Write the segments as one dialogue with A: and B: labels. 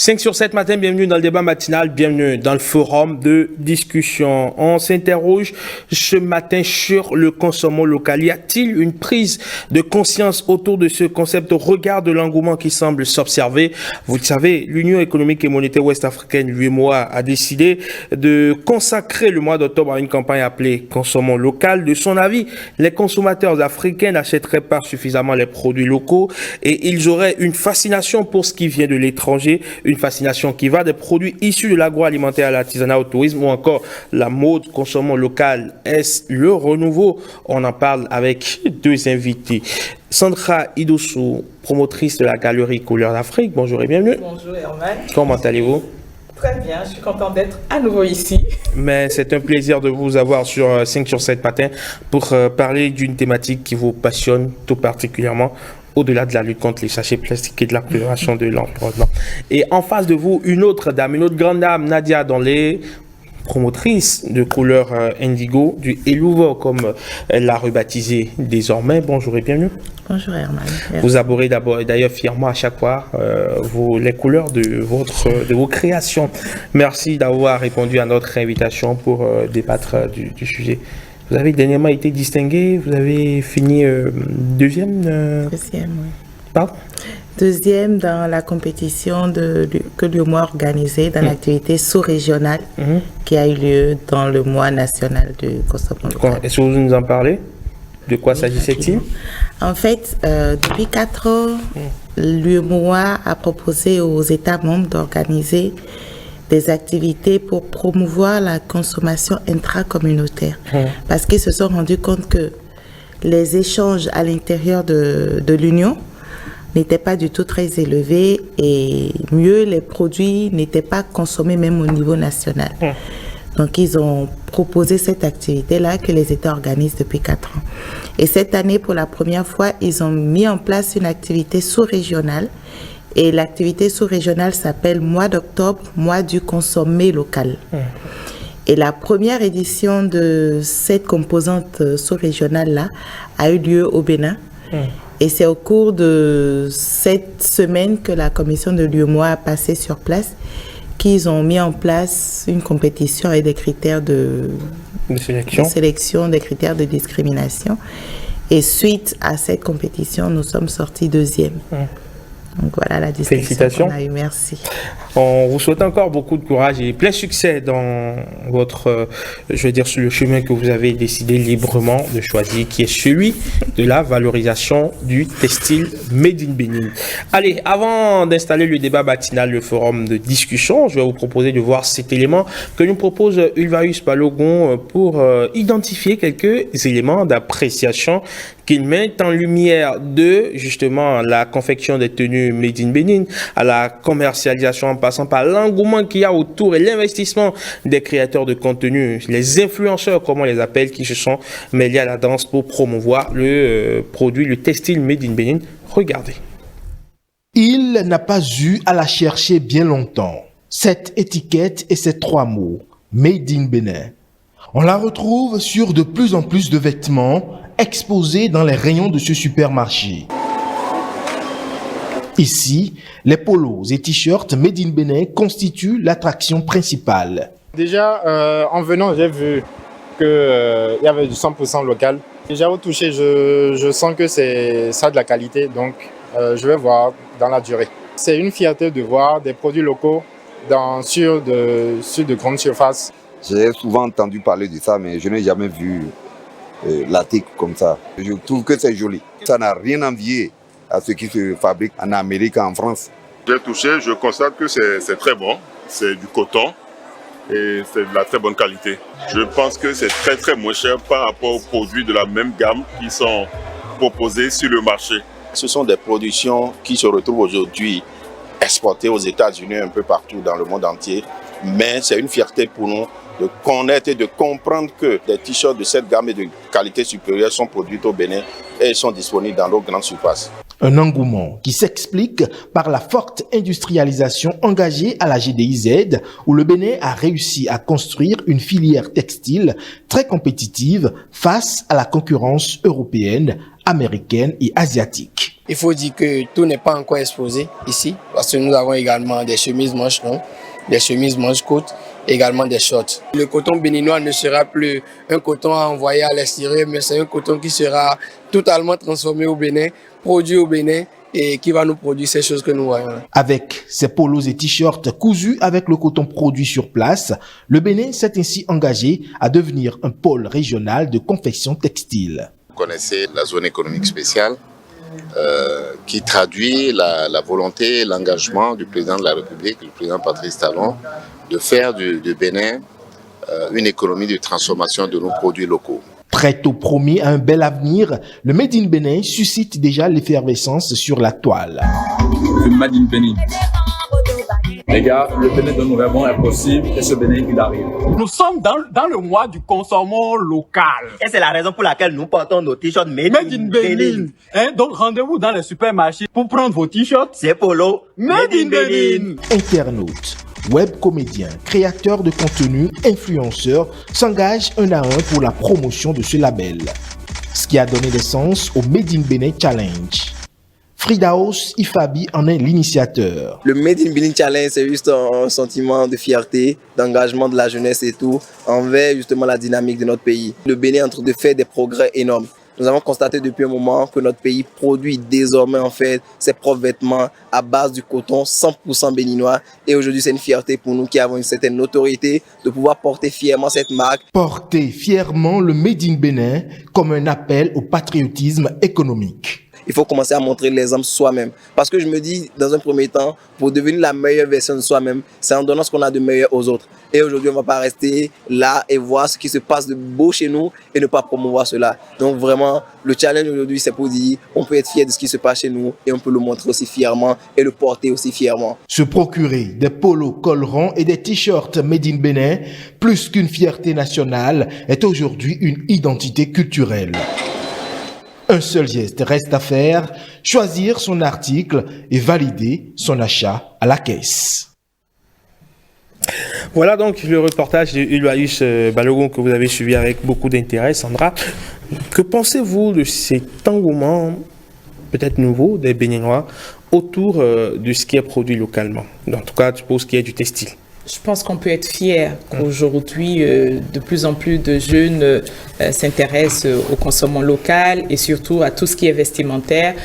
A: 5 sur 7 matin, bienvenue dans le débat matinal, bienvenue dans le forum de discussion. On s'interroge ce matin sur le consommant local. Y a-t-il une prise de conscience autour de ce concept au regard de l'engouement qui semble s'observer? Vous le savez, l'Union économique et monétaire ouest-africaine, l'UEMOA, a décidé de consacrer le mois d'octobre à une campagne appelée Consommons local. De son avis, les consommateurs africains n'achèteraient pas suffisamment les produits locaux et ils auraient une fascination pour ce qui vient de l'étranger, une fascination qui va des produits issus de l'agroalimentaire à l'artisanat, au tourisme ou encore la mode. Consommons local, est-ce le renouveau? On en parle avec deux invités. Sandra Idossou, promotrice de la galerie Couleurs d'Afrique, bonjour et bienvenue.
B: Bonjour Herman.
A: Comment allez-vous?
B: Très bien, je suis contente d'être à nouveau ici.
A: Mais c'est un plaisir de vous avoir sur 5 sur 7 matin pour parler d'une thématique qui vous passionne tout particulièrement, au-delà de la lutte contre les sachets plastiques et de l'amélioration de l'environnement. Et en face de vous, une autre dame, une autre grande dame, Nadia Donlé, promotrice de couleur indigo du Elouvo, comme elle l'a rebaptisé désormais. Bonjour et bienvenue.
B: Bonjour Herman. Merci.
A: Vous abordez d'ailleurs fièrement à chaque fois les couleurs de vos créations. Merci d'avoir répondu à notre invitation pour débattre du sujet. Vous avez dernièrement été distingué, vous avez fini deuxième.
B: Deuxième, oui.
A: Pardon?
B: Deuxième dans la compétition que l'UEMOA a organisée dans l'activité sous-régionale qui a eu lieu dans le mois national de consommation locale.
A: Est-ce que vous nous en parlez? De quoi s'agissait-il?
B: En fait, depuis 4 ans, l'UEMOA a proposé aux États membres d'organiser des activités pour promouvoir la consommation intracommunautaire. Parce qu'ils se sont rendus compte que les échanges à l'intérieur de l'Union n'étaient pas du tout très élevés et mieux, les produits n'étaient pas consommés même au niveau national. Donc, ils ont proposé cette activité-là que les États organisent depuis 4 ans. Et cette année, pour la première fois, ils ont mis en place une activité sous-régionale. Et l'activité sous-régionale s'appelle Mois d'octobre, mois du consommé local. Et la première édition de cette composante sous-régionale-là a eu lieu au Bénin. Et c'est au cours de cette semaine que la commission de l'UEMOA a passé sur place qu'ils ont mis en place une compétition avec des critères de sélection, des critères de discrimination. Et suite à cette compétition, nous sommes sortis deuxième. Donc voilà la distinction qu'on a eu. Merci.
A: On vous souhaite encore beaucoup de courage et plein succès dans votre, sur le chemin que vous avez décidé librement de choisir, qui est celui de la valorisation du textile Made in Benin. Allez, avant d'installer le débat matinal, le forum de discussion, je vais vous proposer de voir cet élément que nous propose Ulvaeus Balogun pour identifier quelques éléments d'appréciation qu'il met en lumière de, justement, la confection des tenues Made in Benin, à la commercialisation en passant par l'engouement qu'il y a autour et l'investissement des créateurs de contenu, les influenceurs, comme on les appelle, qui se sont mêlés à la danse pour promouvoir le produit, le textile Made in Benin. Regardez.
C: Il n'a pas eu à la chercher bien longtemps. Cette étiquette et ces 3 mots, Made in Benin. On la retrouve sur de plus en plus de vêtements exposés dans les rayons de ce supermarché. Ici, les polos et t-shirts Made in Benin constituent l'attraction principale.
D: Déjà, en venant, j'ai vu qu'il y avait du 100% local. Déjà au toucher, je sens que ça a de la qualité, donc je vais voir dans la durée. C'est une fierté de voir des produits locaux sur de grandes surfaces.
E: J'ai souvent entendu parler de ça, mais je n'ai jamais vu l'article comme ça. Je trouve que c'est joli. Ça n'a rien à envier à ce qui se fabrique en Amérique, en France.
F: J'ai touché, je constate que c'est très bon. C'est du coton et c'est de la très bonne qualité. Je pense que c'est très très moins cher par rapport aux produits de la même gamme qui sont proposés sur le marché.
G: Ce sont des productions qui se retrouvent aujourd'hui exportées aux États-Unis, un peu partout dans le monde entier. Mais c'est une fierté pour nous de connaître et de comprendre que des t-shirts de cette gamme et de qualité supérieure sont produits au Bénin et sont disponibles dans nos grandes surfaces.
C: Un engouement qui s'explique par la forte industrialisation engagée à la GDIZ, où le Bénin a réussi à construire une filière textile très compétitive face à la concurrence européenne, américaine et asiatique.
H: Il faut dire que tout n'est pas encore exposé ici, parce que nous avons également des chemises manches longues, des chemises manches courtes, également des shorts. Le coton béninois ne sera plus un coton à envoyer à l'extérieur, mais c'est un coton qui sera totalement transformé au Bénin, produit au Bénin et qui va nous produire ces choses que nous voyons.
C: Avec ses polos et t-shirts cousus avec le coton produit sur place, le Bénin s'est ainsi engagé à devenir un pôle régional de confection textile.
G: Vous connaissez la zone économique spéciale qui traduit la volonté, l'engagement du président de la République, le président Patrice Talon, de faire du Bénin une économie de transformation de nos produits locaux.
C: Très tôt promis à un bel avenir, le Made in Bénin suscite déjà l'effervescence sur la toile.
I: Le Made in Bénin. Les gars, le Bénin de Nouveau est possible et ce Bénin, il arrive.
J: Nous sommes dans le mois du consommant local.
K: Et c'est la raison pour laquelle nous portons nos t-shirts Made in Bénin.
J: Donc rendez-vous dans les supermarchés pour prendre vos t-shirts.
K: C'est polo
J: Made in Bénin.
C: Internautes, web comédiens, créateurs de contenu, influenceurs s'engagent un à un pour la promotion de ce label. Ce qui a donné naissance au Made in Bénin Challenge. Fridaos Ifabi en est l'initiateur.
H: Le Made in Bénin Challenge, c'est juste un sentiment de fierté, d'engagement de la jeunesse et tout, envers justement la dynamique de notre pays. Le Bénin est en train de faire des progrès énormes. Nous avons constaté depuis un moment que notre pays produit désormais en fait ses propres vêtements à base du coton 100% béninois. Et aujourd'hui, c'est une fierté pour nous qui avons une certaine notoriété de pouvoir porter fièrement cette marque.
C: Porter fièrement le Made in Bénin comme un appel au patriotisme économique.
H: Il faut commencer à montrer l'exemple soi-même. Parce que je me dis, dans un premier temps, pour devenir la meilleure version de soi-même, c'est en donnant ce qu'on a de meilleur aux autres. Et aujourd'hui, on ne va pas rester là et voir ce qui se passe de beau chez nous et ne pas promouvoir cela. Donc vraiment, le challenge aujourd'hui, c'est pour dire, on peut être fier de ce qui se passe chez nous et on peut le montrer aussi fièrement et le porter aussi fièrement.
C: Se procurer des polos collerons et des t-shirts Made in Bénin, plus qu'une fierté nationale, est aujourd'hui une identité culturelle. Un seul geste reste à faire, choisir son article et valider son achat à la caisse.
A: Voilà donc le reportage de Uluaïs Balogun que vous avez suivi avec beaucoup d'intérêt, Sandra. Que pensez-vous de cet engouement peut-être nouveau des Béninois autour de ce qui est produit localement? En tout cas, pour ce qui est du textile.
B: Je pense qu'on peut être fier qu'aujourd'hui, de plus en plus de jeunes s'intéressent au consommant local et surtout à tout ce qui est vestimentaire.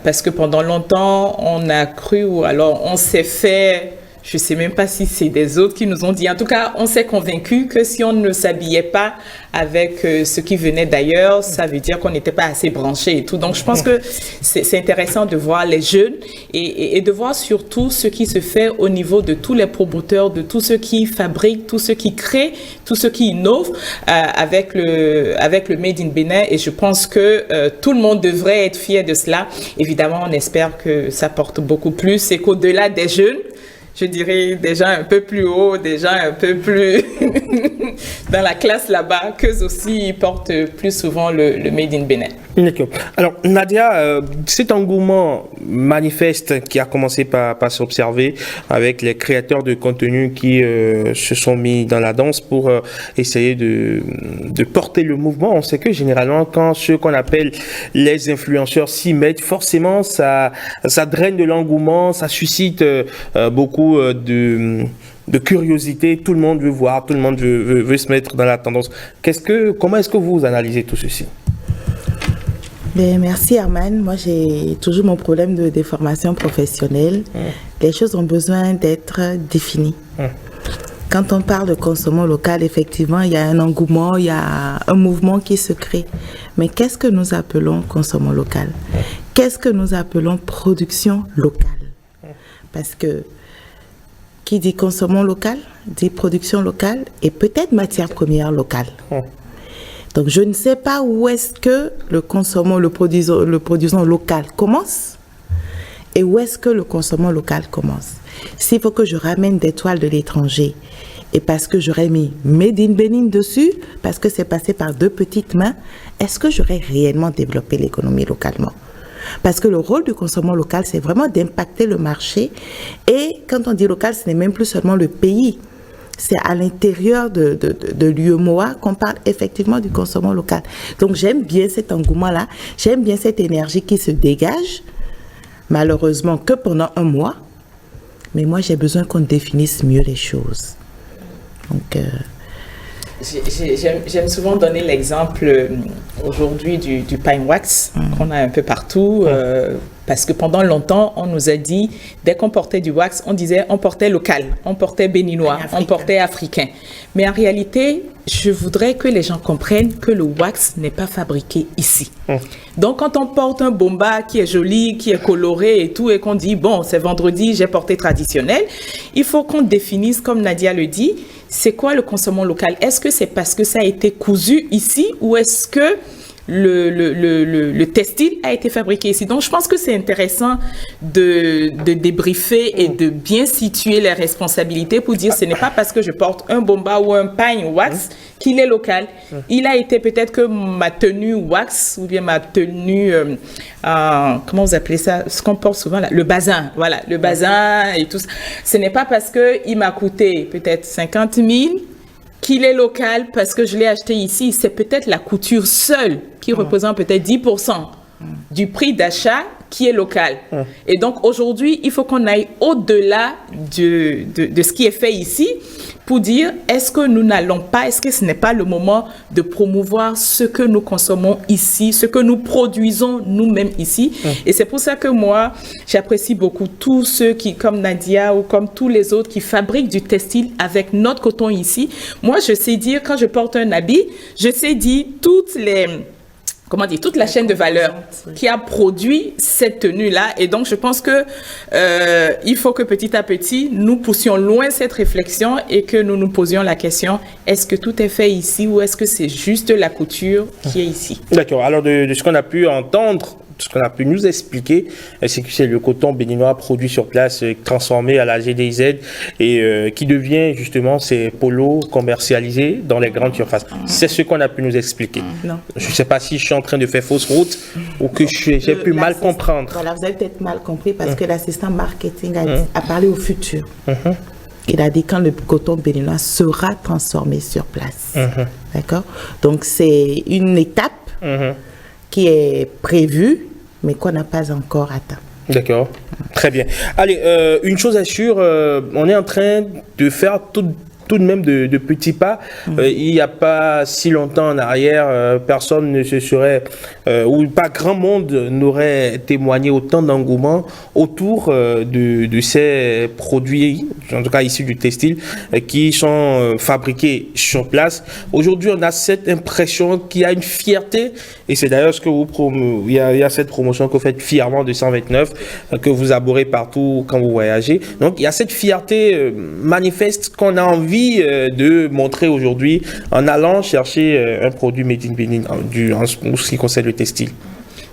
B: Parce que pendant longtemps, on a cru ou alors on s'est fait... Je ne sais même pas si c'est des autres qui nous ont dit. En tout cas, on s'est convaincu que si on ne s'habillait pas avec ce qui venait d'ailleurs, ça veut dire qu'on n'était pas assez branché et tout. Donc, je pense que c'est intéressant de voir les jeunes et de voir surtout ce qui se fait au niveau de tous les promoteurs, de tous ceux qui fabriquent, tous ceux qui créent, tous ceux qui innovent avec le Made in Bénin. Et je pense que tout le monde devrait être fier de cela. Évidemment, on espère que ça porte beaucoup plus et qu'au-delà des jeunes, je dirais déjà un peu plus haut, déjà un peu plus dans la classe là-bas, qu'eux aussi ils portent plus souvent le Made in Bénin.
A: D'accord. Alors Nadia, cet engouement manifeste qui a commencé par s'observer avec les créateurs de contenu qui se sont mis dans la danse pour essayer de porter le mouvement. On sait que généralement quand ceux qu'on appelle les influenceurs s'y mettent, forcément ça draine de l'engouement, ça suscite beaucoup de curiosité, tout le monde veut voir, tout le monde veut se mettre dans la tendance. Comment est-ce que vous analysez tout ceci?
B: Merci Arman. Moi j'ai toujours mon problème de déformation professionnelle. Les choses ont besoin d'être définies. Quand on parle de consommation locale, effectivement, il y a un engouement, il y a un mouvement qui se crée. Mais qu'est-ce que nous appelons consommation locale? Qu'est-ce que nous appelons production locale? Parce que qui dit consommation locale, dit production locale et peut-être matière première locale. Donc je ne sais pas où est-ce que le produisant local commence et où est-ce que le consommant local commence. S'il faut que je ramène des toiles de l'étranger et parce que j'aurais mis Made in Bénin dessus, parce que c'est passé par 2 petites mains, est-ce que j'aurais réellement développé l'économie localement? Parce que le rôle du consommant local, c'est vraiment d'impacter le marché. Et quand on dit local, ce n'est même plus seulement le pays. C'est à l'intérieur de l'UEMOA qu'on parle effectivement du consommant local. Donc j'aime bien cet engouement-là. J'aime bien cette énergie qui se dégage. malheureusement que pendant un mois. Mais moi, j'ai besoin qu'on définisse mieux les choses. Donc,
L: j'aime souvent donner l'exemple aujourd'hui du pine wax qu'on a un peu partout. Parce que pendant longtemps, on nous a dit, dès qu'on portait du wax, on disait on portait local, on portait béninois, on portait africain. Mais en réalité, je voudrais que les gens comprennent que le wax n'est pas fabriqué ici. Donc, quand on porte un bomba qui est joli, qui est coloré et tout, et qu'on dit, bon, c'est vendredi, j'ai porté traditionnel, il faut qu'on définisse, comme Nadia le dit, c'est quoi le consommant local? Est-ce que c'est parce que ça a été cousu ici ou est-ce que le textile a été fabriqué ici? Donc, je pense que c'est intéressant de débriefer et de bien situer les responsabilités pour dire ce n'est pas parce que je porte un bomba ou un pine wax qu'il est local. Il a été peut-être que ma tenue wax ou bien ma tenue, comment vous appelez ça? Ce qu'on porte souvent là, le bazin. Voilà, le bazin et tout ça. Ce n'est pas parce qu'il m'a coûté peut-être 50 000 qu'il est local parce que je l'ai acheté ici. C'est peut-être la couture seule qui représente peut-être 10% du prix d'achat qui est local. Et donc aujourd'hui, il faut qu'on aille au-delà de ce qui est fait ici pour dire est-ce que nous n'allons pas, est-ce que ce n'est pas le moment de promouvoir ce que nous consommons ici, ce que nous produisons nous-mêmes ici. Et c'est pour ça que moi, j'apprécie beaucoup tous ceux qui, comme Nadia ou comme tous les autres, qui fabriquent du textile avec notre coton ici. Moi, je sais dire, quand je porte un habit, je sais dire toutes les... comment dire, toute la chaîne de valeur qui a produit cette tenue-là. Et donc, je pense que il faut que petit à petit, nous poussions loin cette réflexion et que nous nous posions la question, est-ce que tout est fait ici ou est-ce que c'est juste la couture qui est ici?
A: D'accord. Alors, de ce qu'on a pu entendre, ce qu'on a pu nous expliquer, c'est que c'est le coton béninois produit sur place, transformé à la GDZ et qui devient justement ces polos commercialisés dans les grandes surfaces. C'est ce qu'on a pu nous expliquer.
B: Non.
A: Je ne sais pas si je suis en train de faire fausse route ou que j'ai pu mal comprendre.
B: Voilà, vous avez peut-être mal compris parce que l'assistant marketing a parlé au futur. Il a dit quand le coton béninois sera transformé sur place. D'accord? Donc, c'est une étape qui est prévue, mais qu'on n'a pas encore atteint.
A: D'accord, très bien. Allez, une chose est sûre, on est en train de faire tout de même de petits pas. Il n'y a pas si longtemps en arrière, personne ne se serait, ou pas grand monde n'aurait témoigné autant d'engouement autour de ces produits, en tout cas issus du textile, qui sont fabriqués sur place. Aujourd'hui, on a cette impression qu'il y a une fierté, et c'est d'ailleurs ce que vous il y a cette promotion que vous faites fièrement de 129, que vous arborez partout quand vous voyagez. Donc, il y a cette fierté manifeste qu'on a envie de montrer aujourd'hui en allant chercher un produit made in Benin en ce qui concerne le textile.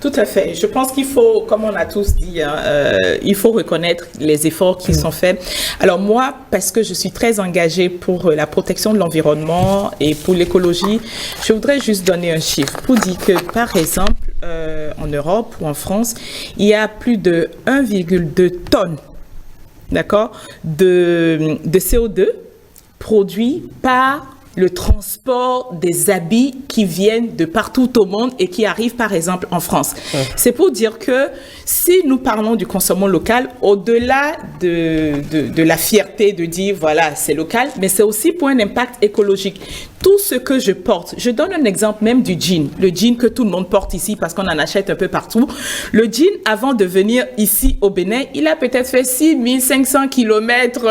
L: Tout à fait. Je pense qu'il faut, comme on a tous dit, il faut reconnaître les efforts qui sont faits. Alors moi, parce que je suis très engagée pour la protection de l'environnement et pour l'écologie, je voudrais juste donner un chiffre pour dire que, par exemple, en Europe ou en France, il y a plus de 1,2 tonnes, d'accord, de CO2 produits par le transport des habits qui viennent de partout au monde et qui arrivent par exemple en France. C'est pour dire que si nous parlons du consommant local, au-delà de la fierté de dire voilà c'est local, mais c'est aussi pour un impact écologique. Tout ce que je porte, je donne un exemple même du jean, le jean que tout le monde porte ici parce qu'on en achète un peu partout. Le jean, avant de venir ici au Bénin, il a peut-être fait 6500 km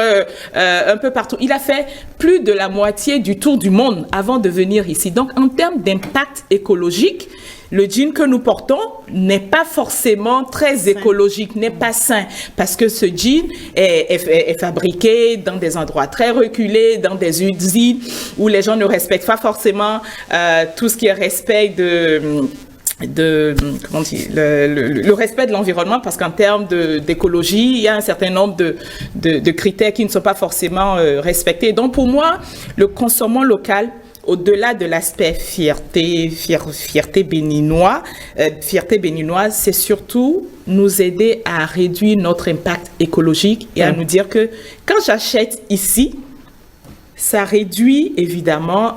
L: un peu partout. Il a fait plus de la moitié du tour du monde avant de venir ici. Donc, en termes d'impact écologique, le jean que nous portons n'est pas forcément très écologique, n'est pas sain, parce que ce jean est fabriqué dans des endroits très reculés, dans des usines où les gens ne respectent pas forcément tout ce qui est respect comment dire, le respect de l'environnement, parce qu'en termes d'écologie, il y a un certain nombre de critères qui ne sont pas forcément respectés. Donc pour moi, le consommant local, au-delà de l'aspect fierté béninoise, c'est surtout nous aider à réduire notre impact écologique et à nous dire que quand j'achète ici, ça réduit évidemment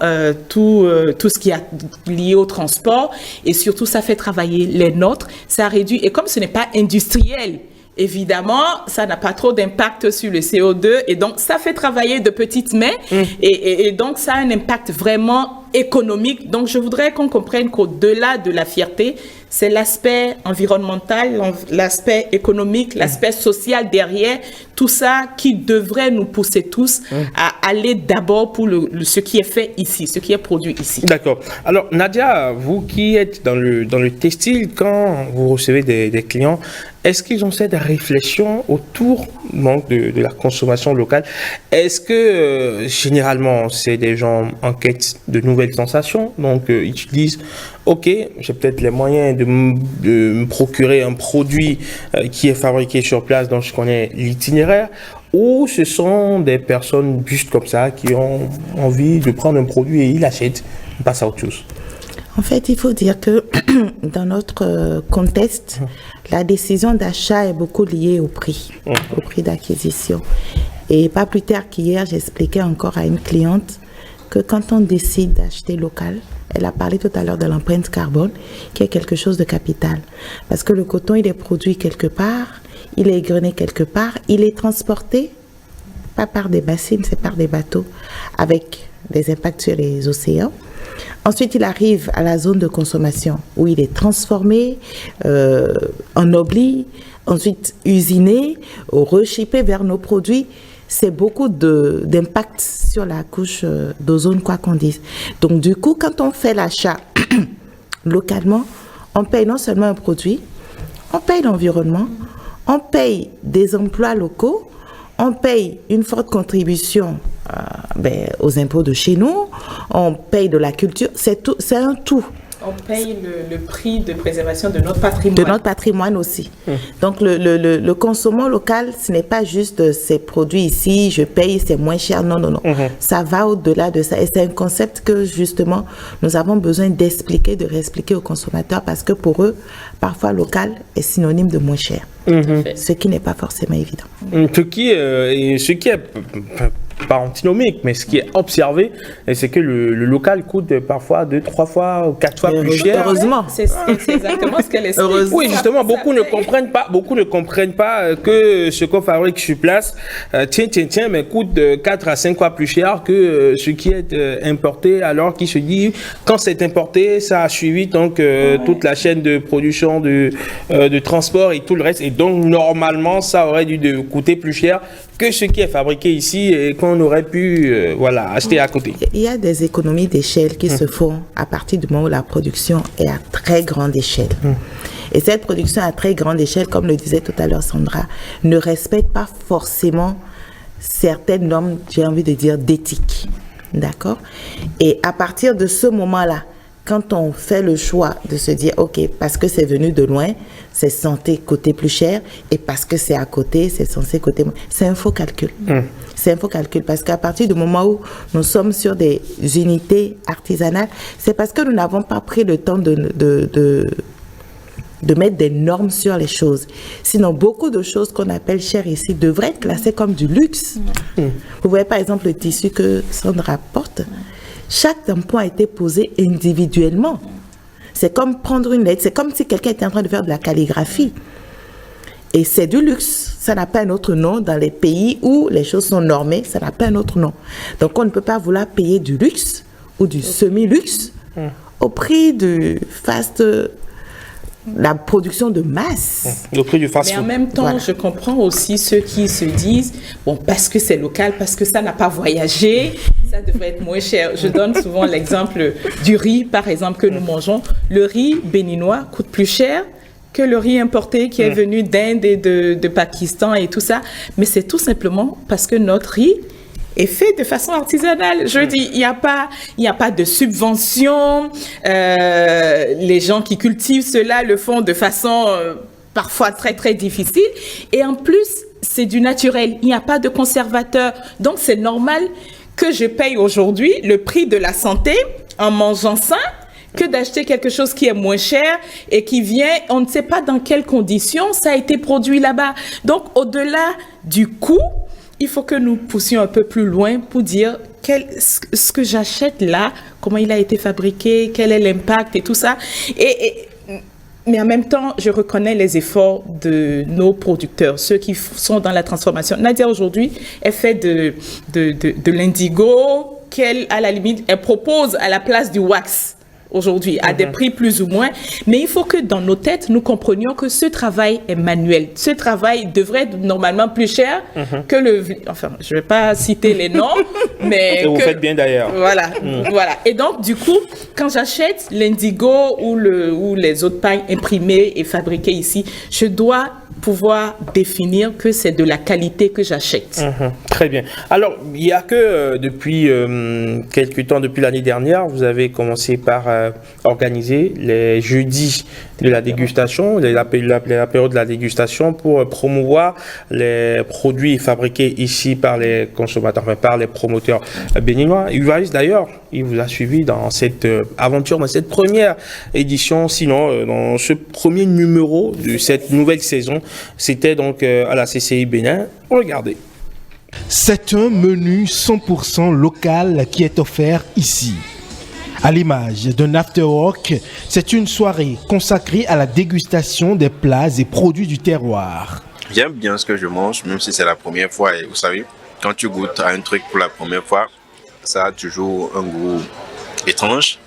L: tout ce qui est lié au transport et surtout ça fait travailler les nôtres, ça réduit, et comme ce n'est pas industriel, évidemment, ça n'a pas trop d'impact sur le CO2 et donc ça fait travailler de petites mains et donc ça a un impact vraiment économique. Donc je voudrais qu'on comprenne qu'au-delà de la fierté, c'est l'aspect environnemental, l'aspect économique, l'aspect social derrière, tout ça qui devrait nous pousser tous à aller d'abord pour ce qui est fait ici, ce qui est produit ici.
A: D'accord. Alors Nadia, vous qui êtes dans le textile, quand vous recevez des clients, est-ce qu'ils ont cette réflexion autour donc, de la consommation locale? Est-ce que généralement c'est des gens en quête de nouvelles sensations, donc ils se disent ok, j'ai peut-être les moyens de me procurer un produit qui est fabriqué sur place, donc je connais l'itinéraire, ou ce sont des personnes juste comme ça qui ont envie de prendre un produit et ils l'achètent, ils passent à autre chose?
B: En fait, il faut dire que dans notre contexte, la décision d'achat est beaucoup liée au prix d'acquisition. Et pas plus tard qu'hier, j'expliquais encore à une cliente que quand on décide d'acheter local, elle a parlé tout à l'heure de l'empreinte carbone, qui est quelque chose de capital. Parce que le coton, il est produit quelque part, il est égrené quelque part, il est transporté, pas par des bassines, c'est par des bateaux, avec des impacts sur les océans. Ensuite, il arrive à la zone de consommation où il est transformé, ennobli, ensuite usiné, rechippé vers nos produits. C'est beaucoup d'impact sur la couche d'ozone, quoi qu'on dise. Donc, du coup, quand on fait l'achat localement, on paye non seulement un produit, on paye l'environnement, on paye des emplois locaux, on paye une forte contribution aux impôts de chez nous, on paye de la culture, c'est un tout.
L: On paye le prix de préservation de notre patrimoine.
B: De notre patrimoine aussi. Donc le consommation local, ce n'est pas juste ces produits ici, je paye, c'est moins cher. Non. Ça va au-delà de ça. Et c'est un concept que justement, nous avons besoin d'expliquer, de réexpliquer aux consommateurs parce que pour eux, parfois local est synonyme de moins cher. Ce qui n'est pas forcément évident.
A: Ce qui est pas antinomique, mais ce qui est observé, c'est que le local coûte parfois 2, 3 fois, 4 fois plus cher.
B: Heureusement.
L: C'est exactement ce qu'elle explique.
A: Oui, justement, beaucoup ne comprennent pas que ce qu'on fabrique sur place, mais coûte 4 à 5 fois plus cher que ce qui est importé, alors qu'il se dit, quand c'est importé, ça a suivi donc toute la chaîne de production, de transport et tout le reste, et donc normalement, ça aurait dû coûter plus cher que ce qui est fabriqué ici et qu'on aurait pu acheter à côté.
B: Il y a des économies d'échelle qui se font à partir du moment où la production est à très grande échelle. Et cette production à très grande échelle, comme le disait tout à l'heure Sandra, ne respecte pas forcément certaines normes, j'ai envie de dire, d'éthique. D'accord? Et à partir de ce moment-là, quand on fait le choix de se dire, OK, parce que c'est venu de loin, c'est censé coûter plus cher, et parce que c'est à côté, c'est censé coûter moins. C'est un faux calcul. C'est un faux calcul, parce qu'à partir du moment où nous sommes sur des unités artisanales, c'est parce que nous n'avons pas pris le temps de mettre des normes sur les choses. Sinon, beaucoup de choses qu'on appelle chères ici devraient être classées comme du luxe. Vous voyez par exemple le tissu que Sandra porte. Chaque tampon a été posé individuellement. C'est comme prendre une lettre, c'est comme si quelqu'un était en train de faire de la calligraphie. Et c'est du luxe. Ça n'a pas un autre nom dans les pays où les choses sont normées, ça n'a pas un autre nom. Donc on ne peut pas vouloir payer du luxe ou du semi-luxe au prix du la production de masse.
A: Le prix du fast-food.
L: Mais en même temps, je comprends aussi ceux qui se disent, bon, parce que c'est local, parce que ça n'a pas voyagé, ça devrait être moins cher. Je donne souvent l'exemple du riz, par exemple, que nous mangeons. Le riz béninois coûte plus cher que le riz importé qui est venu d'Inde et de Pakistan et tout ça. Mais c'est tout simplement parce que notre riz est fait de façon artisanale. Je dis, il n'y a pas de subvention. Les gens qui cultivent cela le font de façon parfois très, très difficile. Et en plus, c'est du naturel. Il n'y a pas de conservateur. Donc, c'est normal que je paye aujourd'hui le prix de la santé en mangeant sain que d'acheter quelque chose qui est moins cher et qui vient, on ne sait pas dans quelles conditions ça a été produit là-bas. Donc, au-delà du coût, il faut que nous poussions un peu plus loin pour dire ce que j'achète là, comment il a été fabriqué, quel est l'impact et tout ça. Et Mais en même temps, je reconnais les efforts de nos producteurs, ceux qui sont dans la transformation. Nadia, aujourd'hui, elle fait de l'indigo qu'elle, à la limite, elle propose à la place du wax aujourd'hui, à des prix plus ou moins. Mais il faut que dans nos têtes, nous comprenions que ce travail est manuel. Ce travail devrait être normalement plus cher que le... Enfin, je ne vais pas citer les noms, mais...
A: Et vous faites bien d'ailleurs.
L: Voilà, voilà. Et donc, du coup, quand j'achète l'indigo ou les autres pailles imprimées et fabriquées ici, je dois pouvoir définir que c'est de la qualité que j'achète.
A: Très bien. Alors, il n'y a que depuis quelques temps, depuis l'année dernière, vous avez commencé par organiser les jeudis de la dégustation, la période de la dégustation pour promouvoir les produits fabriqués ici par les consommateurs, enfin par les promoteurs béninois. Uvaris, d'ailleurs, il vous a suivi dans cette aventure, dans cette première édition, sinon dans ce premier numéro de cette nouvelle saison. C'était donc à la CCI Bénin. Regardez.
C: C'est un menu 100% local qui est offert ici. À l'image d'un after-work, c'est une soirée consacrée à la dégustation des plats et produits du terroir.
G: J'aime bien ce que je mange, même si c'est la première fois. Et vous savez, quand tu goûtes à un truc pour la première fois, ça a toujours un goût étrange.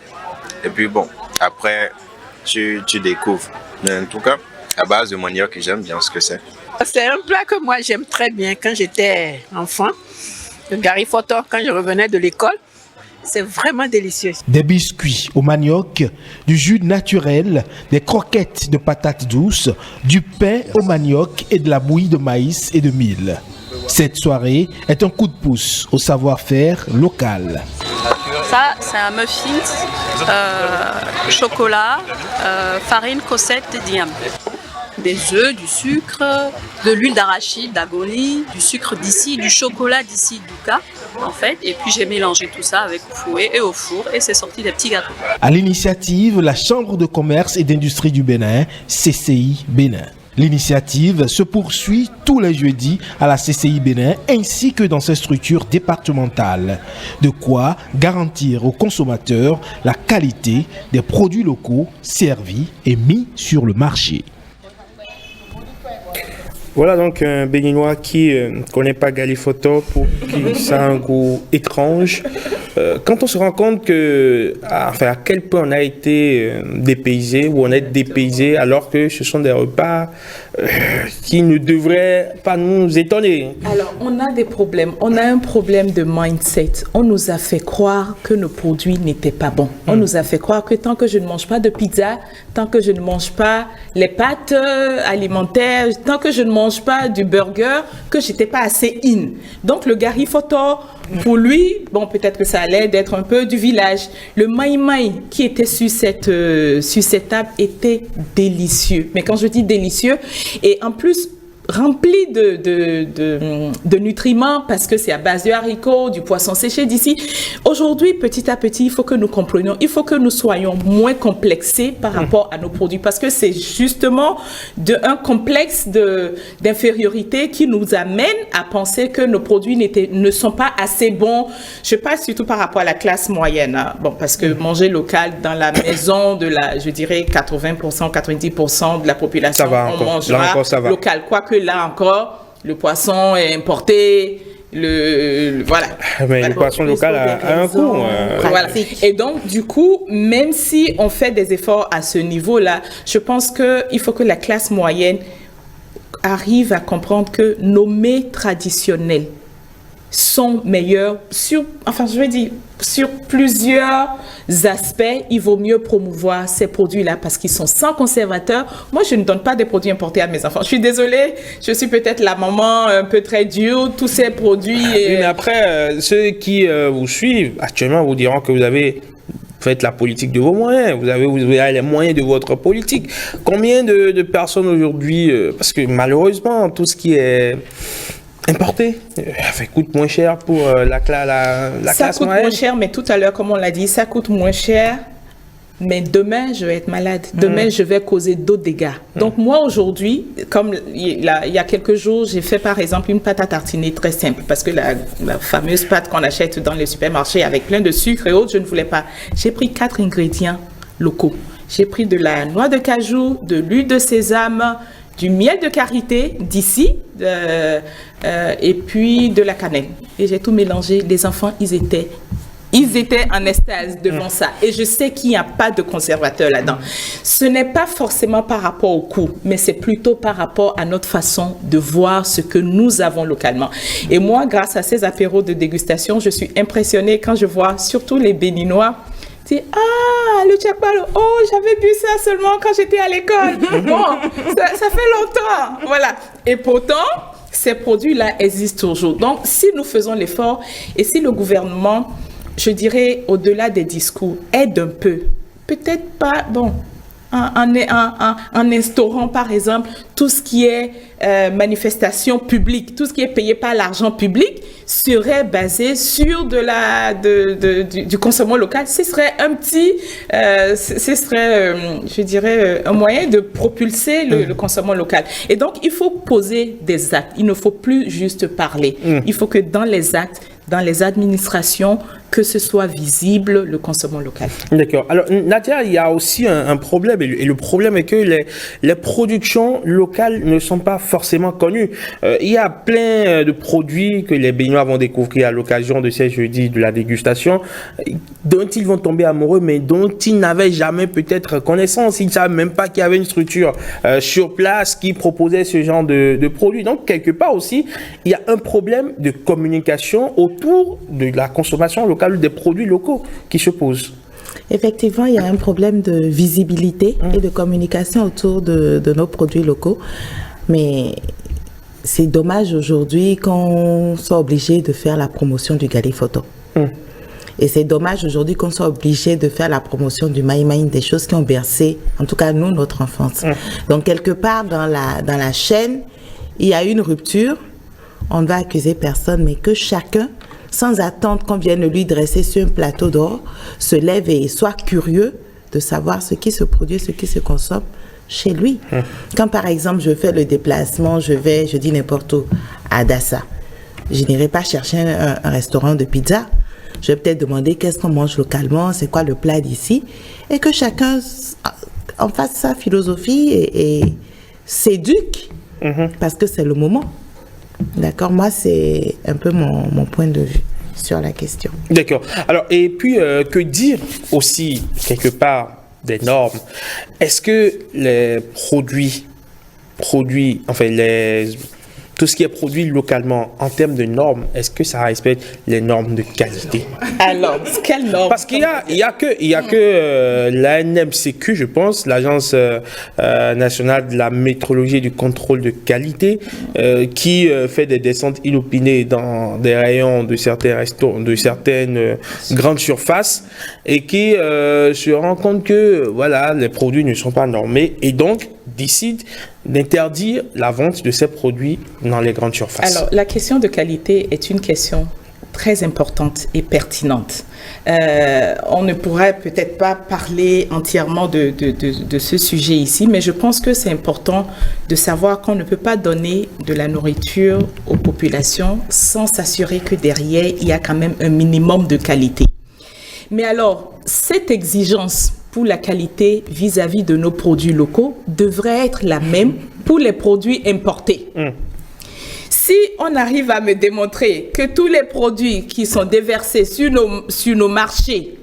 G: Et puis bon, après, tu découvres. Mais en tout cas, à base de manioc, j'aime bien ce que c'est.
M: C'est un plat que moi j'aime très bien quand j'étais enfant. Le garifoto, quand je revenais de l'école. C'est vraiment délicieux.
C: Des biscuits au manioc, du jus naturel, des croquettes de patates douces, du pain au manioc et de la bouillie de maïs et de mil. Cette soirée est un coup de pouce au savoir-faire local.
N: Ça, c'est un muffin, chocolat, farine, cossette et diam. Des œufs, du sucre, de l'huile d'arachide, d'agoni, du sucre d'ici, du chocolat d'ici, d'Ouka, en fait. Et puis j'ai mélangé tout ça avec fouet et au four et c'est sorti des petits gâteaux.
C: À l'initiative, la Chambre de commerce et d'industrie du Bénin, CCI Bénin. L'initiative se poursuit tous les jeudis à la CCI Bénin ainsi que dans ses structures départementales. De quoi garantir aux consommateurs la qualité des produits locaux servis et mis sur le marché.
A: Voilà donc un Béninois qui ne connaît pas Galifoto, pour qui ça a un goût étrange. Quand on se rend compte à quel point on a été dépaysé, ou on est dépaysé, alors que ce sont des repas qui ne devraient pas nous étonner.
L: Alors, on a des problèmes. On a un problème de mindset. On nous a fait croire que nos produits n'étaient pas bons. On nous a fait croire que tant que je ne mange pas de pizza, tant que je ne mange pas les pâtes alimentaires, tant que je ne mange pas du burger, que j'étais pas assez in. Donc, le garifoto, pour lui, bon, peut-être que ça allait d'être un peu du village. Le maï-maï qui était sur cette table était délicieux. Mais quand je dis délicieux, et en plus, rempli de nutriments parce que c'est à base de haricots, du poisson séché d'ici. Aujourd'hui, petit à petit, il faut que nous comprenions, il faut que nous soyons moins complexés par rapport à nos produits parce que c'est justement un complexe d'infériorité qui nous amène à penser que nos produits ne sont pas assez bons. Je parle surtout par rapport à la classe moyenne. Hein. Bon, parce que manger local dans la maison de je dirais 80%, 90% de la population, on mangera local. Quoique là encore, le poisson est importé, voilà.
A: Mais le poisson local a un coût.
L: Voilà. Et donc, du coup, même si on fait des efforts à ce niveau-là, je pense qu'il faut que la classe moyenne arrive à comprendre que nos mets traditionnels sont meilleurs sur plusieurs aspects. Il vaut mieux promouvoir ces produits-là parce qu'ils sont sans conservateurs. Moi, je ne donne pas des produits importés à mes enfants. Je suis désolée, je suis peut-être la maman un peu très dure, tous ces produits.
A: Oui, mais après, ceux qui vous suivent actuellement vous diront que vous faites la politique de vos moyens, vous avez les moyens de votre politique. Combien de personnes aujourd'hui, parce que malheureusement, tout ce qui est importé, ça coûte moins cher pour la classe moyenne.
L: Ça coûte moins cher, mais tout à l'heure, comme on l'a dit, ça coûte moins cher. Mais demain, je vais être malade. Demain, je vais causer d'autres dégâts. Donc, moi, aujourd'hui, comme il y a quelques jours, j'ai fait, par exemple, une pâte à tartiner très simple. Parce que la fameuse pâte qu'on achète dans les supermarchés avec plein de sucre et autres, je ne voulais pas. J'ai pris 4 ingrédients locaux. J'ai pris de la noix de cajou, de l'huile de sésame, du miel de karité d'ici, et puis de la cannelle. Et j'ai tout mélangé. Les enfants, ils étaient en extase devant ça. Et je sais qu'il n'y a pas de conservateur là-dedans. Ce n'est pas forcément par rapport au coût, mais c'est plutôt par rapport à notre façon de voir ce que nous avons localement. Et moi, grâce à ces apéros de dégustation, je suis impressionnée quand je vois surtout les Béninois. Ah, le tchakbalo, oh, j'avais bu ça seulement quand j'étais à l'école. Bon, ça fait longtemps. Voilà. Et pourtant, ces produits-là existent toujours. Donc, si nous faisons l'effort et si le gouvernement, je dirais, au-delà des discours, aide un peu, peut-être pas, bon, en instaurant, par exemple, tout ce qui est manifestation publique, tout ce qui est payé par l'argent public, serait basé sur du consommation local. Ce serait je dirais, un moyen de propulser le consommation local. Et donc, il faut poser des actes. Il ne faut plus juste parler. Il faut que dans les actes, dans les administrations, que ce soit visible, le consommation local.
A: D'accord. Alors, Nadia, il y a aussi un problème. Et le problème est que les productions locales ne sont pas forcément connues. Il y a plein de produits que les Béninois vont découvrir à l'occasion de ces jeudis de la dégustation, dont ils vont tomber amoureux, mais dont ils n'avaient jamais peut-être connaissance. Ils ne savaient même pas qu'il y avait une structure sur place qui proposait ce genre de produits. Donc, quelque part aussi, il y a un problème de communication autour de la consommation locale des produits locaux qui se posent.
B: Effectivement, il y a un problème de visibilité et de communication autour de nos produits locaux. Mais c'est dommage aujourd'hui qu'on soit obligé de faire la promotion du Galifoto. Et c'est dommage aujourd'hui qu'on soit obligé de faire la promotion du maï-maï, des choses qui ont bercé, en tout cas nous, notre enfance. Donc quelque part dans la chaîne, il y a une rupture. On ne va accuser personne, mais que chacun, sans attendre qu'on vienne lui dresser sur un plateau d'or, se lève et soit curieux de savoir ce qui se produit, ce qui se consomme chez lui. Quand par exemple je fais le déplacement, je dis n'importe où, à Dassa, je n'irai pas chercher un restaurant de pizza. Je vais peut-être demander qu'est-ce qu'on mange localement, c'est quoi le plat d'ici, et que chacun en fasse sa philosophie et s'éduque, parce que c'est le moment. D'accord, moi c'est un peu mon point de vue sur la question. D'accord. Alors, et puis que dire aussi quelque part des normes? Est-ce que les produits, enfin tout ce qui est produit localement en termes de normes, est-ce que ça respecte les normes de qualité? Alors, quelles normes? Parce qu'il y a que l'ANMCQ, je pense, l'Agence nationale de la métrologie et du contrôle de qualité, qui fait des descentes inopinées dans des rayons de certains restaurants, de certaines grandes surfaces, et qui se rend compte que voilà, les produits ne sont pas normés, et donc décide d'interdire la vente de ces produits dans les grandes surfaces. Alors, la question de qualité est une question très importante et pertinente. On ne pourrait peut-être pas parler entièrement de ce sujet ici, mais je pense que c'est important de savoir qu'on ne peut pas donner de la nourriture aux populations sans s'assurer que derrière, il y a quand même un minimum de qualité. Mais alors, cette exigence pour la qualité vis-à-vis de nos produits locaux devrait être la même pour les produits importés. Si on arrive à me démontrer que tous les produits qui sont déversés sur nos marchés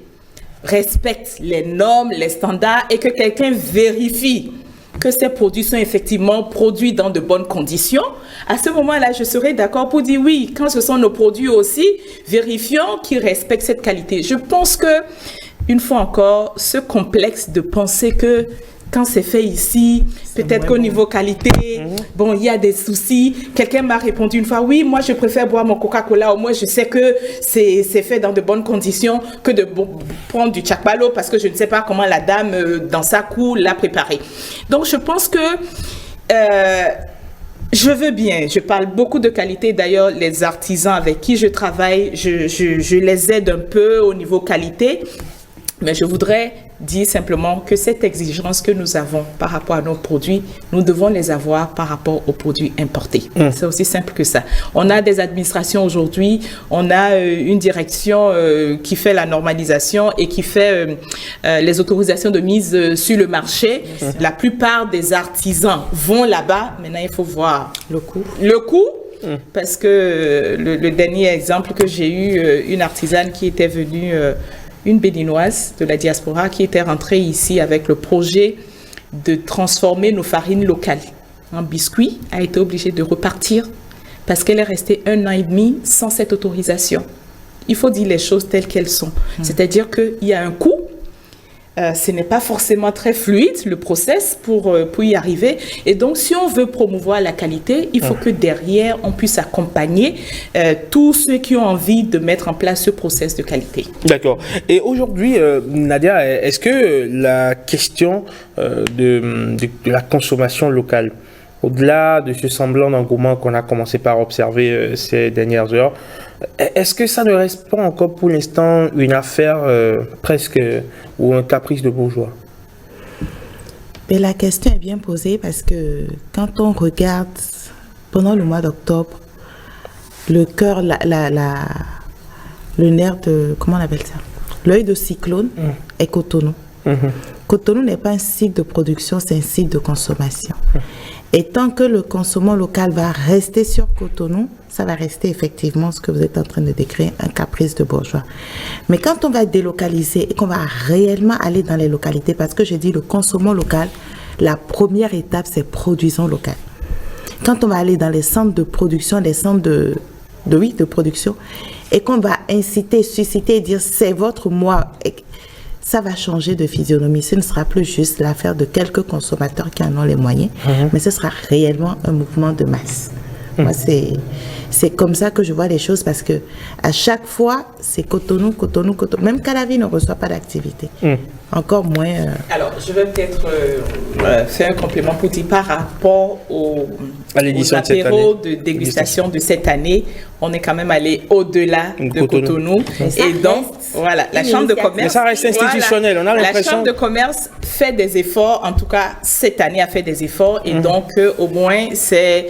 B: respectent les normes, les standards, et que quelqu'un vérifie que ces produits sont effectivement produits dans de bonnes conditions, à ce moment-là, je serais d'accord pour dire oui, quand ce sont nos produits aussi, vérifions qu'ils respectent cette qualité. Je pense que une fois encore, ce complexe de penser que quand c'est fait ici, peut-être qu'au niveau qualité, bon, il y a des soucis. Quelqu'un m'a répondu une fois, oui, moi je préfère boire mon Coca-Cola, au moins je sais que c'est fait dans de bonnes conditions, que de prendre du tchakbalo parce que je ne sais pas comment la dame, dans sa cour, l'a préparé. Donc je pense que je veux bien, je parle beaucoup de qualité. D'ailleurs, les artisans avec qui je travaille, je les aide un peu au niveau qualité.
L: Mais je voudrais dire simplement que cette exigence que nous avons par rapport à nos produits, nous devons les avoir par rapport aux produits importés. C'est aussi simple que ça. On a des administrations aujourd'hui, on a une direction qui fait la normalisation et qui fait les autorisations de mise sur le marché. La plupart des artisans vont là-bas. Maintenant, il faut voir le coût. Le coût, parce que le dernier exemple que j'ai eu, une artisane qui était venue... une béninoise de la diaspora qui était rentrée ici avec le projet de transformer nos farines locales en biscuits, a été obligée de repartir parce qu'elle est restée 1 an et demi sans cette autorisation. Il faut dire les choses telles qu'elles sont. C'est-à-dire qu'il y a un coût. Ce n'est pas forcément très fluide, le process, pour y arriver. Et donc, si on veut promouvoir la qualité, il faut que derrière, on puisse accompagner tous ceux qui ont envie de mettre en place ce process de qualité.
A: D'accord. Et aujourd'hui, Nadia, est-ce que la question de la consommation locale, au-delà de ce semblant d'engouement qu'on a commencé par observer ces dernières heures, est-ce que ça ne reste pas encore pour l'instant une affaire presque ou un caprice de bourgeois?
B: Mais la question est bien posée parce que quand on regarde pendant le mois d'octobre, le cœur, le nerf de, comment on appelle ça? L'œil de cyclone est Cotonou. Cotonou n'est pas un site de production, c'est un site de consommation. Et tant que le consommant local va rester sur Cotonou, ça va rester effectivement ce que vous êtes en train de décrire, un caprice de bourgeois. Mais quand on va délocaliser et qu'on va réellement aller dans les localités, parce que j'ai dit le consommant local, la première étape, c'est produisons local. Quand on va aller dans les centres de production, les centres de production, et qu'on va inciter, susciter et dire c'est votre moi, ça va changer de physionomie. Ce ne sera plus juste l'affaire de quelques consommateurs qui en ont les moyens, mais ce sera réellement un mouvement de masse. Moi, c'est comme ça que je vois les choses parce que à chaque fois, c'est Cotonou, Cotonou, Cotonou. Même Calavi ne reçoit pas d'activité. Encore moins...
L: Alors, je vais peut-être faire un complément pour dire par rapport aux apéros de dégustation de cette année, on est quand même allé au-delà de Cotonou. Et donc, voilà, la Chambre de commerce...
A: Mais ça reste institutionnel, on a l'impression...
L: La Chambre de commerce fait des efforts, en tout cas, cette année a fait des efforts, et donc, au moins, c'est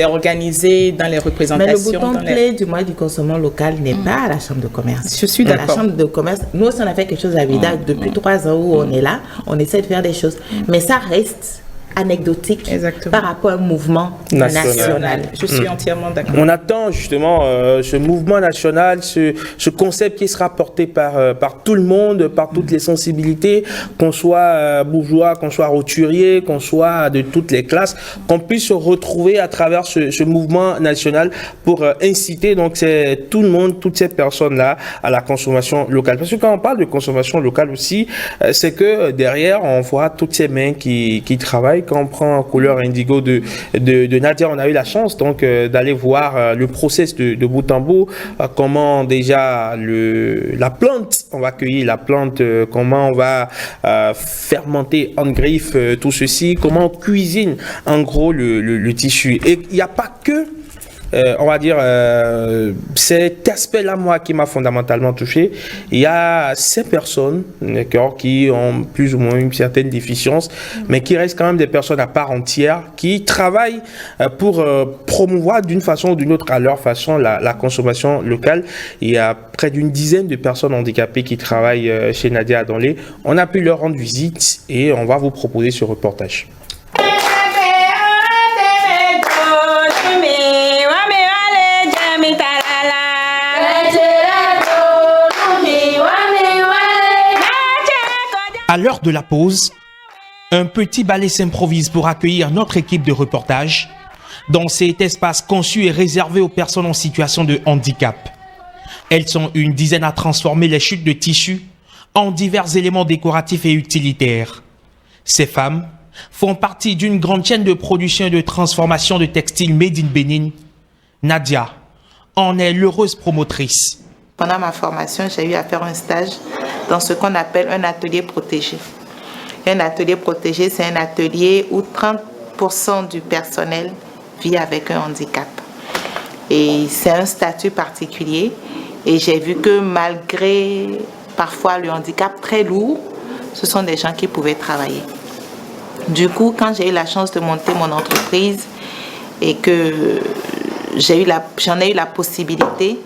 L: organisé dans les représentations.
B: Mais le bouton clé du mois du consommant local n'est pas à la Chambre de commerce.
L: Je suis d'accord.
B: La Chambre de commerce, nous aussi, on a fait quelque chose à Vida depuis 3 ans où on est là, on essaie de faire des choses. Mais ça reste anecdotique par rapport à un mouvement national.
L: Je suis entièrement d'accord.
A: On attend justement ce mouvement national, ce concept qui sera porté par tout le monde, par toutes les sensibilités, qu'on soit bourgeois, qu'on soit roturier, qu'on soit de toutes les classes, qu'on puisse se retrouver à travers ce mouvement national pour inciter donc tout le monde, toutes ces personnes-là à la consommation locale. Parce que quand on parle de consommation locale aussi, c'est que derrière, on voit toutes ces mains qui travaillent. Quand on prend en couleur indigo de Nadia, on a eu la chance donc d'aller voir le process de bout en bout, comment déjà la plante, on va cueillir la plante, comment on va fermenter en griffe tout ceci, comment on cuisine en gros le tissu. Et il n'y a pas que on va dire, cet aspect-là, moi, qui m'a fondamentalement touché. Il y a ces personnes, d'accord, qui ont plus ou moins une certaine déficience, mais qui restent quand même des personnes à part entière, qui travaillent pour promouvoir d'une façon ou d'une autre, à leur façon, la consommation locale. Il y a près d'une dizaine de personnes handicapées qui travaillent chez Nadia Adonlé. On a pu leur rendre visite et on va vous proposer ce reportage.
C: À l'heure de la pause, un petit ballet s'improvise pour accueillir notre équipe de reportage dans cet espace conçu et réservé aux personnes en situation de handicap. Elles sont une dizaine à transformer les chutes de tissus en divers éléments décoratifs et utilitaires. Ces femmes font partie d'une grande chaîne de production et de transformation de textiles made in Bénin. Nadia en est l'heureuse promotrice.
B: Pendant ma formation, j'ai eu à faire un stage dans ce qu'on appelle un atelier protégé. Un atelier protégé, c'est un atelier où 30% du personnel vit avec un handicap. Et c'est un statut particulier. Et j'ai vu que malgré parfois le handicap très lourd, ce sont des gens qui pouvaient travailler. Du coup, quand j'ai eu la chance de monter mon entreprise et que j'en ai eu la possibilité,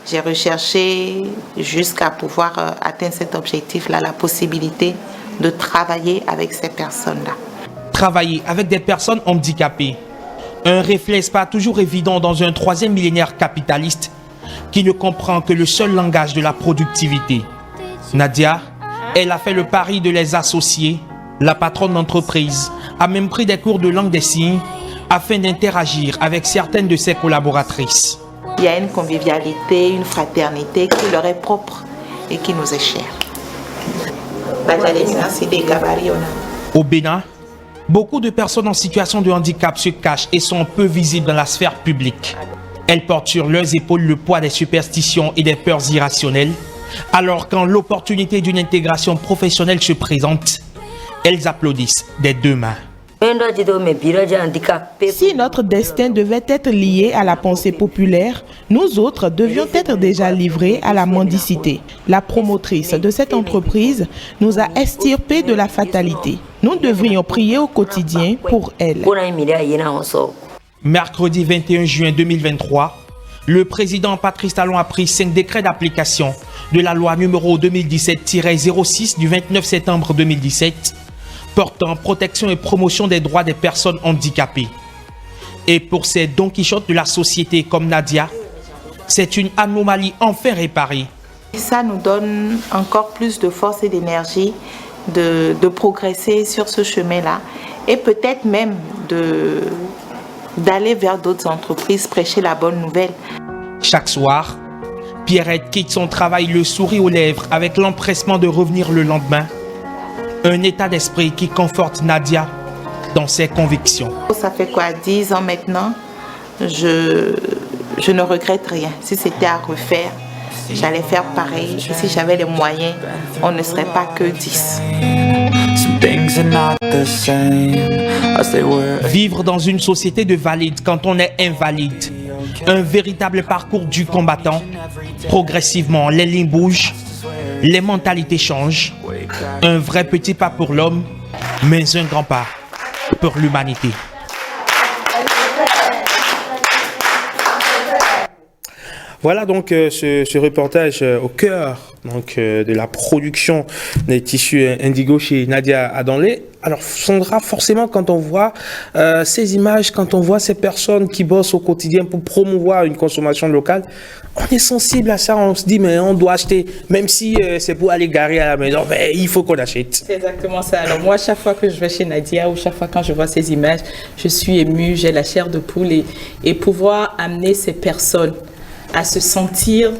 B: j'ai recherché jusqu'à pouvoir atteindre cet objectif-là, la possibilité de travailler avec ces personnes-là.
A: Travailler avec des personnes handicapées. Un réflexe pas toujours évident dans un troisième millénaire capitaliste qui ne comprend que le seul langage de la productivité. Nadia, elle a fait le pari de les associer. La patronne d'entreprise a même pris des cours de langue des signes afin d'interagir avec certaines de ses collaboratrices.
B: Il y a une convivialité, une fraternité qui leur est propre et qui nous est chère.
A: Au Bénin, beaucoup de personnes en situation de handicap se cachent et sont peu visibles dans la sphère publique. Elles portent sur leurs épaules le poids des superstitions et des peurs irrationnelles, alors quand l'opportunité d'une intégration professionnelle se présente, elles applaudissent des deux mains.
O: Si notre destin devait être lié à la pensée populaire, nous autres devions être déjà livrés à la mendicité. La promotrice de cette entreprise nous a extirpés de la fatalité. Nous devrions prier au quotidien pour elle.
A: Mercredi 21 juin 2023, le président Patrice Talon a pris 5 décrets d'application de la loi numéro 2017-06 du 29 septembre 2017 portant protection et promotion des droits des personnes handicapées. Et pour ces Don Quichotte de la société comme Nadia, c'est une anomalie enfin réparée.
B: Ça nous donne encore plus de force et d'énergie de progresser sur ce chemin-là et peut-être même d'aller vers d'autres entreprises, prêcher la bonne nouvelle.
A: Chaque soir, Pierrette quitte son travail le sourire aux lèvres avec l'empressement de revenir le lendemain. Un état d'esprit qui conforte Nadia dans ses convictions.
B: Ça fait quoi, 10 ans maintenant, je ne regrette rien. Si c'était à refaire, j'allais faire pareil. Et si j'avais les moyens, on ne serait pas que 10.
A: Vivre dans une société de valides quand on est invalide. Un véritable parcours du combattant. Progressivement, les lignes bougent, les mentalités changent. Un vrai petit pas pour l'homme, mais un grand pas pour l'humanité. Voilà donc ce reportage au cœur de la production des tissus indigo chez Nadia Adanlé. Alors Sandra, forcément quand on voit ces images, quand on voit ces personnes qui bossent au quotidien pour promouvoir une consommation locale, on est sensible à ça, on se dit mais on doit acheter, même si c'est pour aller garer à la maison, mais il faut qu'on achète.
L: C'est exactement ça. Alors moi, chaque fois que je vais chez Nadia ou chaque fois quand je vois ces images, je suis émue, j'ai la chair de poule et pouvoir amener ces personnes à se sentir,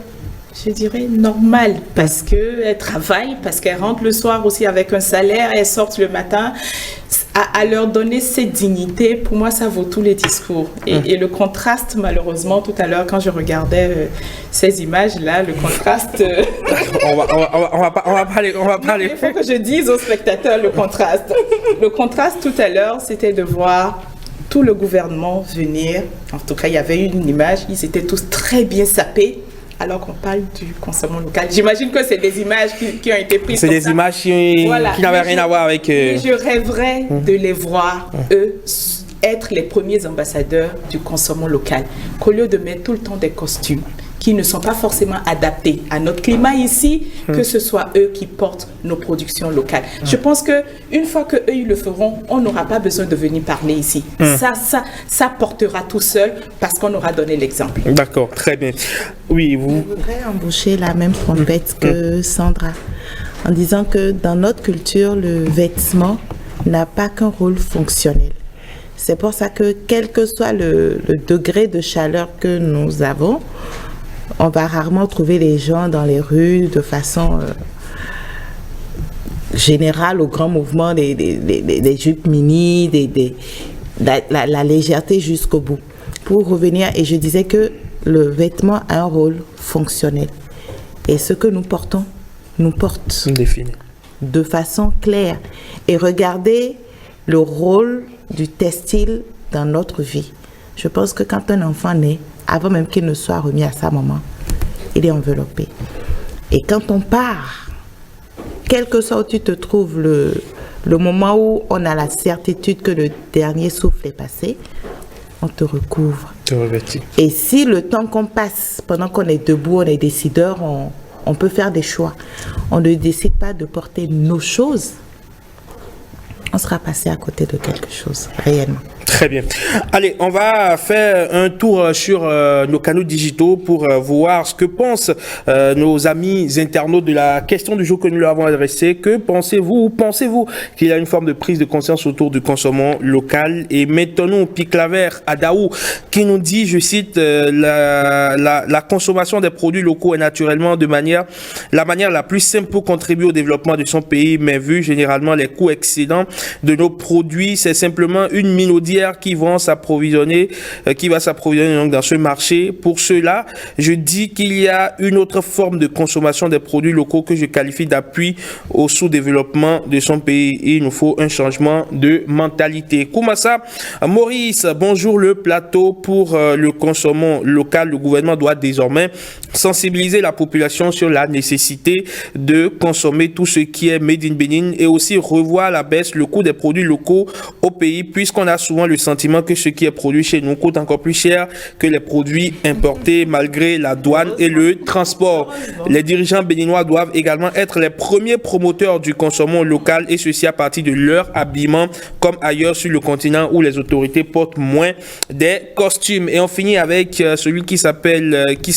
L: je dirais, normales, parce qu'elles travaillent, parce qu'elles rentrent le soir aussi avec un salaire, elles sortent le matin, à leur donner cette dignité, pour moi, ça vaut tous les discours. Et le contraste, malheureusement, tout à l'heure, quand je regardais ces images-là, le contraste...
A: on va parler.
L: Il faut que je dise aux spectateurs le contraste. Le contraste, tout à l'heure, c'était de voir tout le gouvernement venir. En tout cas, il y avait une image, ils étaient tous très bien sapés, alors qu'on parle du consommation local. J'imagine que c'est des images qui ont été prises.
A: C'est des images qui n'avaient rien à voir avec...
L: Je rêverais de les voir, eux, être les premiers ambassadeurs du consommation local, qu'au lieu de mettre tout le temps des costumes qui ne sont pas forcément adaptés à notre climat ici, que ce soit eux qui portent nos productions locales. Je pense qu'une fois qu'eux, ils le feront, on n'aura pas besoin de venir parler ici. Ça portera tout seul parce qu'on aura donné l'exemple.
A: D'accord, très bien. Oui, vous...
B: Je voudrais embaucher la même trompette que Sandra, en disant que dans notre culture, le vêtement n'a pas qu'un rôle fonctionnel. C'est pour ça que quel que soit le degré de chaleur que nous avons, on va rarement trouver les gens dans les rues de façon générale au grand mouvement des jupes mini, la légèreté jusqu'au bout. Pour revenir, et je disais que le vêtement a un rôle fonctionnel. Et ce que nous portons, nous porte de façon claire. Et regardez le rôle du textile dans notre vie. Je pense que quand un enfant naît, avant même qu'il ne soit remis à sa maman, il est enveloppé. Et quand on part, quel que soit où tu te trouves, le moment où on a la certitude que le dernier souffle est passé, on te recouvre. Et si le temps qu'on passe, pendant qu'on est debout, on est décideur, on peut faire des choix. On ne décide pas de porter nos choses, on sera passé à côté de quelque chose, réellement.
A: Très bien. Allez, on va faire un tour sur nos canaux digitaux pour voir ce que pensent nos amis internautes de la question du jour que nous leur avons adressée. Que pensez-vous? Pensez-vous qu'il y a une forme de prise de conscience autour du consommation local? Et maintenant, Piclaver Adaou qui nous dit, je cite, la consommation des produits locaux est naturellement la manière la plus simple pour contribuer au développement de son pays, mais vu généralement les coûts excédents de nos produits, c'est simplement une minaudière qui va s'approvisionner donc dans ce marché. Pour cela, je dis qu'il y a une autre forme de consommation des produits locaux que je qualifie d'appui au sous-développement de son pays. Et il nous faut un changement de mentalité. Koumassa Maurice, bonjour le plateau. Pour le consommation local, le gouvernement doit désormais sensibiliser la population sur la nécessité de consommer tout ce qui est made in Benin et aussi revoir à la baisse le coût des produits locaux au pays, puisqu'on a souvent le sentiment que ce qui est produit chez nous coûte encore plus cher que les produits importés malgré la douane et le transport. Les dirigeants béninois doivent également être les premiers promoteurs du consommation local et ceci à partir de leur habillement comme ailleurs sur le continent où les autorités portent moins des costumes. Et on finit avec celui qui se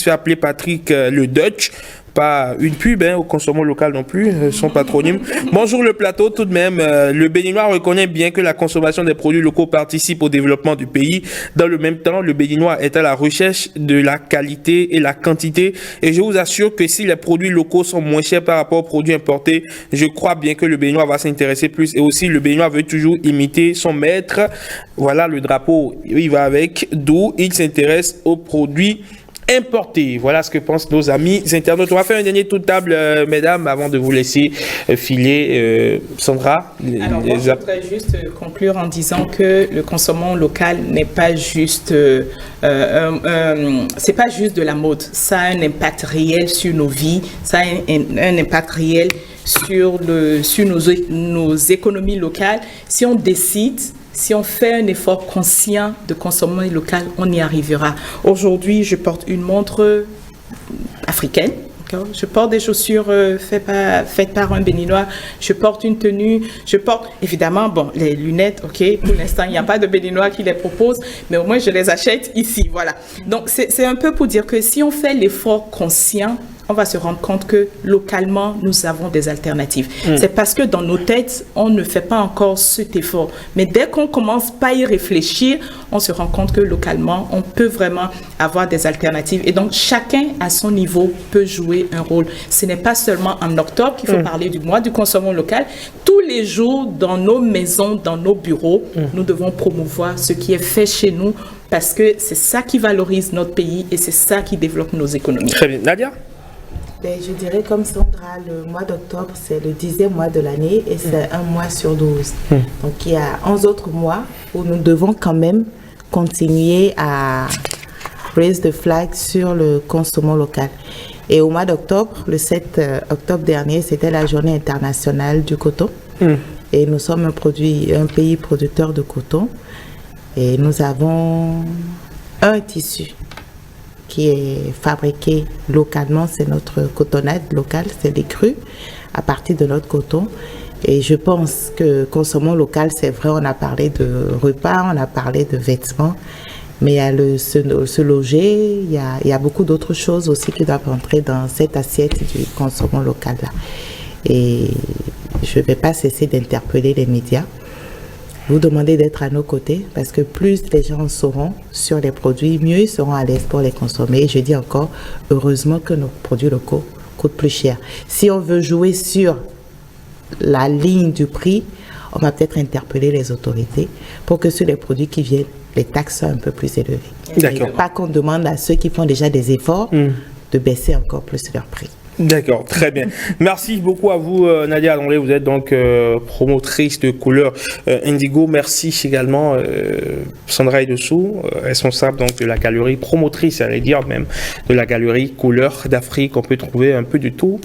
A: fait appeler Patrick le Dutch. Pas une pub au consommation local non plus, son patronyme. Bonjour le plateau, tout de même, le Béninois reconnaît bien que la consommation des produits locaux participe au développement du pays. Dans le même temps, le Béninois est à la recherche de la qualité et la quantité. Et je vous assure que si les produits locaux sont moins chers par rapport aux produits importés, je crois bien que le Béninois va s'intéresser plus. Et aussi, le Béninois veut toujours imiter son maître. Voilà le drapeau, il va avec, d'où il s'intéresse aux produits importés. Voilà ce que pensent nos amis internautes. On va faire un dernier tour de table, mesdames, avant de vous laisser filer. Sandra.
L: Alors, moi, je voudrais juste conclure en disant que le consommation local n'est pas juste, c'est pas juste de la mode. Ça a un impact réel sur nos vies. Ça a un impact réel sur nos économies locales. Si on décide, si on fait un effort conscient de consommation locale, on y arrivera. Aujourd'hui, je porte une montre africaine. Je porte des chaussures faites par un Béninois. Je porte une tenue. Je porte, évidemment, les lunettes, ok. Pour l'instant, il n'y a pas de Béninois qui les propose, mais au moins, je les achète ici. Voilà. Donc, c'est un peu pour dire que si on fait l'effort conscient, on va se rendre compte que localement, nous avons des alternatives. C'est parce que dans nos têtes, on ne fait pas encore cet effort. Mais dès qu'on commence pas à y réfléchir, on se rend compte que localement, on peut vraiment avoir des alternatives. Et donc, chacun à son niveau peut jouer un rôle. Ce n'est pas seulement en octobre qu'il faut parler du mois du consommation local. Tous les jours, dans nos maisons, dans nos bureaux, nous devons promouvoir ce qui est fait chez nous parce que c'est ça qui valorise notre pays et c'est ça qui développe nos économies.
A: Très bien. Nadia?
B: Je dirais comme Sandra, le mois d'octobre, c'est le 10e mois de l'année et c'est un mois sur 12. Donc, il y a 11 autres mois où nous devons quand même continuer à raise the flag sur le consommation local. Et au mois d'octobre, le 7 octobre dernier, c'était la journée internationale du coton. Et nous sommes un pays producteur de coton. Et nous avons un tissu qui est fabriqué localement, c'est notre cotonnade locale, c'est des crus à partir de notre coton. Et je pense que consommation local, c'est vrai, on a parlé de repas, on a parlé de vêtements, mais il y a se loger, il y a beaucoup d'autres choses aussi qui doivent entrer dans cette assiette du consommation local là. Et je ne vais pas cesser d'interpeller les médias. Vous demandez d'être à nos côtés parce que plus les gens sauront sur les produits, mieux ils seront à l'aise pour les consommer. Et je dis encore, heureusement que nos produits locaux coûtent plus cher. Si on veut jouer sur la ligne du prix, on va peut-être interpeller les autorités pour que sur les produits qui viennent, les taxes soient un peu plus élevées. D'accord. Et pas qu'on demande à ceux qui font déjà des efforts de baisser encore plus leur prix.
A: D'accord, très bien. Merci beaucoup à vous, Nadia Adonlé. Vous êtes donc promotrice de couleur indigo. Merci également, Sandra Edessou, responsable donc de la galerie, promotrice, j'allais dire même, de la galerie Couleur d'Afrique. On peut trouver un peu de tout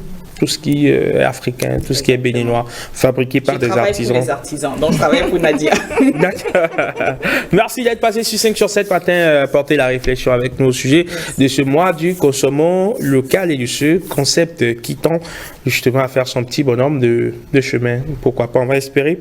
A: ce qui est africain, tout ce qui est béninois, fabriqué par des artisans.
L: Je travaille pour les artisans, donc je travaille pour Nadia.
A: Merci d'être passé sur 5 sur 7 matin, porter la réflexion avec nous au sujet de ce mois du consommons local et de ce concept qui tend justement à faire son petit bonhomme de chemin. Pourquoi pas, on va espérer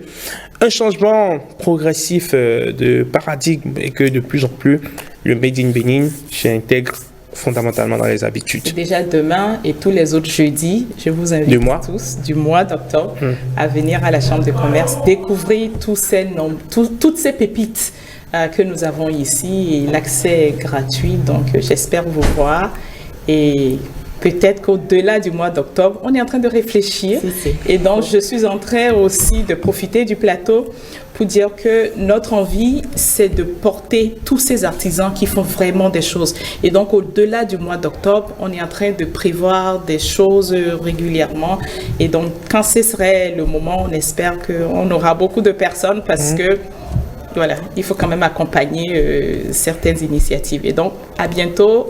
A: un changement progressif de paradigme et que de plus en plus le Made in Benin s'intègre fondamentalement dans les habitudes.
L: Déjà demain et tous les autres jeudis, je vous invite tous du mois d'octobre à venir à la Chambre de commerce, découvrir toutes ces pépites que nous avons ici et l'accès est gratuit. Donc j'espère vous voir et peut-être qu'au-delà du mois d'octobre, on est en train de réfléchir et donc je suis en train aussi de profiter du plateau pour dire que notre envie, c'est de porter tous ces artisans qui font vraiment des choses. Et donc, au-delà du mois d'octobre, on est en train de prévoir des choses régulièrement. Et donc, quand ce serait le moment, on espère qu'on aura beaucoup de personnes parce que voilà, il faut quand même accompagner certaines initiatives. Et donc, à bientôt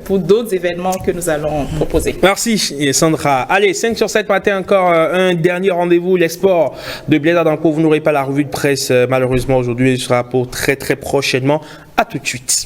L: pour d'autres événements que nous allons proposer.
A: Merci Sandra. Allez, 5 sur 7 matin, encore un dernier rendez-vous, l'export de blé d'Adanko. Vous n'aurez pas la revue de presse malheureusement aujourd'hui, il sera pour très très prochainement. À tout de suite.